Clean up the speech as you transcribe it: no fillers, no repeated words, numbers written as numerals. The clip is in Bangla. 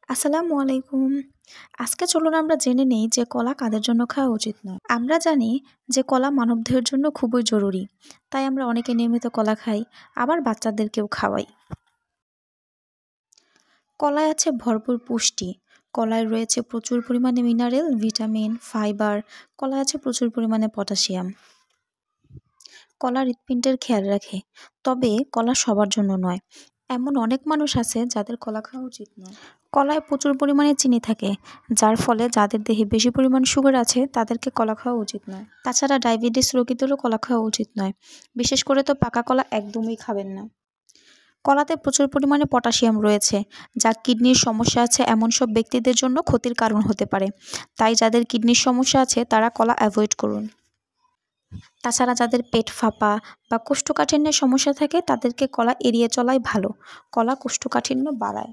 আসসালামু আলাইকুম। আজকে চলুন আমরা জেনে নেই যে কলা কাদের জন্য খাওয়া উচিত নয়। আমরা জানি যে কলা মানবদেহের জন্য খুবই জরুরি। তাই আমরা অনেকে নিয়মিত কলা খাই, আবার বাচ্চাদেরকেও খাওয়াই। কলায় আছে ভরপুর পুষ্টি। কলায় রয়েছে প্রচুর পরিমাণে মিনারেল, ভিটামিন, ফাইবার। কলায় আছে প্রচুর পরিমাণে পটাশিয়াম। কলা হৃৎপিণ্ডের খেয়াল রাখে। তবে কলা সবার জন্য নয়। এমন অনেক মানুষ আছে যাদের কলা খাওয়া উচিত নয়। কলায় প্রচুর পরিমাণে চিনি থাকে, যার ফলে যাদের দেহে বেশি পরিমাণ সুগার আছে তাদেরকে কলা খাওয়া উচিত নয়। তাছাড়া ডায়াবেটিস রোগীদেরও কলা খাওয়া উচিত নয়। বিশেষ করে তো পাকা কলা একদমই খাবেন না। কলাতে প্রচুর পরিমাণে পটাশিয়াম রয়েছে, যা কিডনির সমস্যা আছে এমন সব ব্যক্তিদের জন্য ক্ষতির কারণ হতে পারে। তাই যাদের কিডনির সমস্যা আছে তারা কলা অ্যাভয়েড করুন। তাছাড়া যাদের পেট ফাঁপা বা কোষ্ঠকাঠিন্যের সমস্যা থাকে তাদেরকে কলা এড়িয়ে চলাই ভালো। কলা কোষ্ঠকাঠিন্য বাড়ায়।